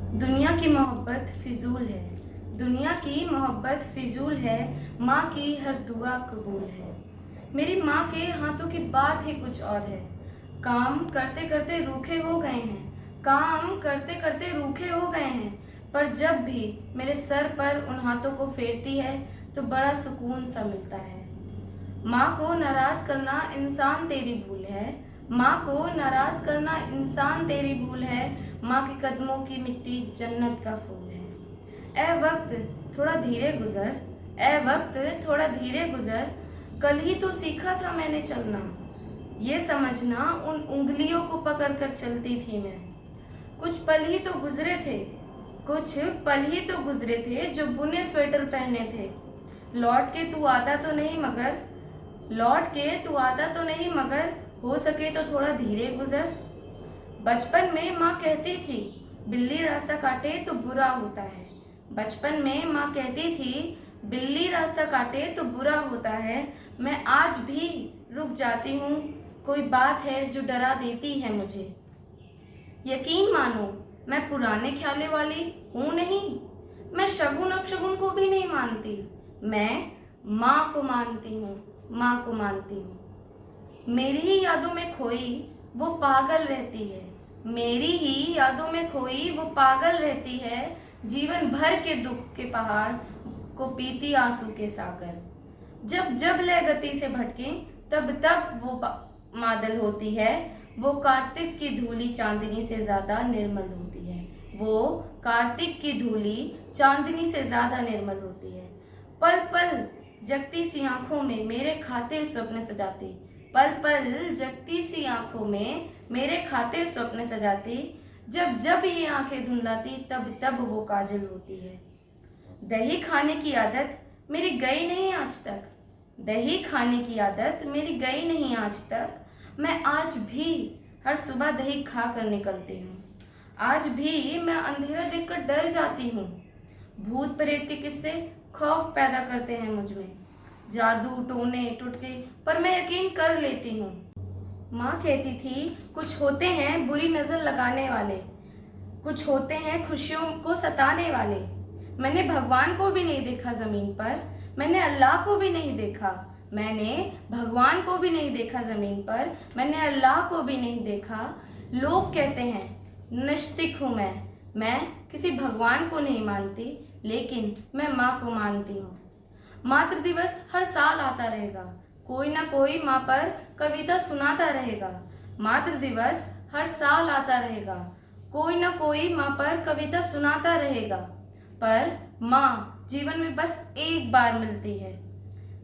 दुनिया की मोहब्बत फिजूल है, दुनिया की मोहब्बत फिजूल है, माँ की हर दुआ कबूल है। मेरी माँ के हाथों की बात ही कुछ और है। काम करते करते रूखे हो गए हैं, काम करते करते रूखे हो गए हैं, पर जब भी मेरे सर पर उन हाथों को फेरती है तो बड़ा सुकून सा मिलता है। माँ को नाराज करना इंसान तेरी भूल है, माँ को नाराज करना इंसान तेरी भूल है, माँ के कदमों की मिट्टी जन्नत का फूल है। ए वक्त थोड़ा धीरे गुजर, ए वक्त थोड़ा धीरे गुजर, कल ही तो सीखा था मैंने चलना, ये समझना उन उंगलियों को पकड़ कर चलती थी मैं। कुछ पल ही तो गुजरे थे, कुछ पल ही तो गुजरे थे जो बुने स्वेटर पहने थे। लौट के तू आता तो नहीं मगर, लौट के तू आता तो नहीं मगर, हो सके तो थोड़ा धीरे गुजर। बचपन में माँ कहती थी बिल्ली रास्ता काटे तो बुरा होता है, बचपन में माँ कहती थी बिल्ली रास्ता काटे तो बुरा होता है। मैं आज भी रुक जाती हूँ, कोई बात है जो डरा देती है मुझे। यकीन मानो मैं पुराने ख्याले वाली हूँ नहीं, मैं शगुन अपशगुन को भी नहीं मानती, मैं माँ को मानती हूँ, माँ को मानती हूँ। मेरी ही यादों में खोई वो पागल रहती है, मेरी ही यादों में खोई वो पागल रहती है, जीवन भर के दुख के पहाड़ को पीती आंसू के सागर। जब जब लय गति से भटके तब तब वो मादल होती है, वो कार्तिक की धूली चांदनी से ज्यादा निर्मल होती है, वो कार्तिक की धूली चांदनी से ज्यादा निर्मल होती है। पल पल जगती सी आंखों में मेरे खातिर स्वप्न सजाती, पल पल जगती सी आंखों में मेरे खातिर स्वप्न सजाती, जब जब ये आंखें धुंधलाती तब तब वो काजल होती है। दही खाने की आदत मेरी गई नहीं आज तक, दही खाने की आदत मेरी गई नहीं आज तक, मैं आज भी हर सुबह दही खा कर निकलती हूँ, आज भी मैं अंधेरा देखकर डर जाती हूँ। भूत प्रेत के किस्से खौफ पैदा करते हैं मुझ में, जादू टोने टुटके पर मैं यकीन कर लेती हूँ। माँ कहती थी कुछ होते हैं बुरी नजर लगाने वाले, कुछ होते हैं खुशियों को सताने वाले। मैंने भगवान को भी नहीं देखा जमीन पर, मैंने अल्लाह को भी नहीं देखा, मैंने भगवान को भी नहीं देखा जमीन पर, मैंने अल्लाह को भी नहीं देखा। लोग कहते हैं नास्तिक हूँ मैं किसी भगवान को नहीं मानती, लेकिन मैं माँ को मानती हूँ। मातृ दिवस हर साल आता रहेगा, कोई ना कोई माँ पर कविता सुनाता रहेगा। मातृ दिवस हर साल आता रहेगा, कोई ना कोई माँ पर कविता सुनाता रहेगा, पर माँ जीवन में बस एक बार मिलती है।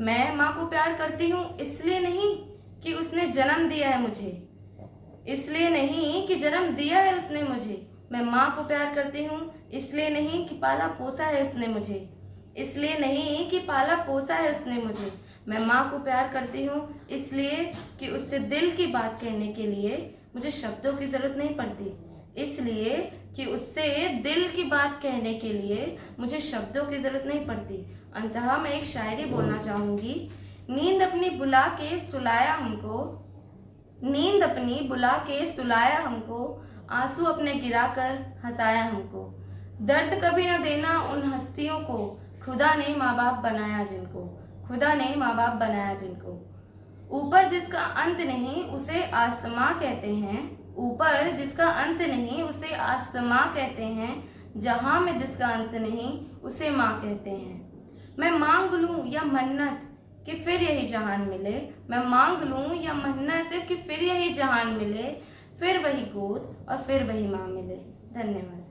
मैं माँ को प्यार करती हूँ इसलिए नहीं कि उसने जन्म दिया है मुझे, इसलिए नहीं कि जन्म दिया है उसने मुझे। मैं माँ को प्यार करती हूँ इसलिए नहीं कि पाला पोसा है उसने मुझे, इसलिए नहीं कि पाला पोसा है उसने मुझे। मैं माँ को प्यार करती हूँ इसलिए कि उससे दिल की बात कहने के लिए मुझे शब्दों की ज़रूरत नहीं पड़ती, इसलिए कि उससे दिल की बात कहने के लिए मुझे शब्दों की ज़रूरत नहीं पड़ती। अंततः मैं एक शायरी बोलना चाहूँगी। नींद अपनी बुला के सुलाया हमको, नींद अपनी बुला के सुलाया हमको, आंसू अपने गिराकर हंसाया हमको। दर्द कभी न देना उन हस्तियों को, खुदा ने माँ बाप बनाया जिनको, खुदा ने माँ बाप बनाया जिनको। ऊपर जिसका अंत नहीं उसे आसमां कहते हैं, ऊपर जिसका अंत नहीं उसे आसमां कहते हैं, जहां में जिसका अंत नहीं उसे माँ कहते हैं। मैं मांग लूं या मन्नत कि फिर यही जहान मिले, मैं मांग लूं या मन्नत कि फिर यही जहान मिले, फिर वही गोद और फिर वही माँ मिले। धन्यवाद।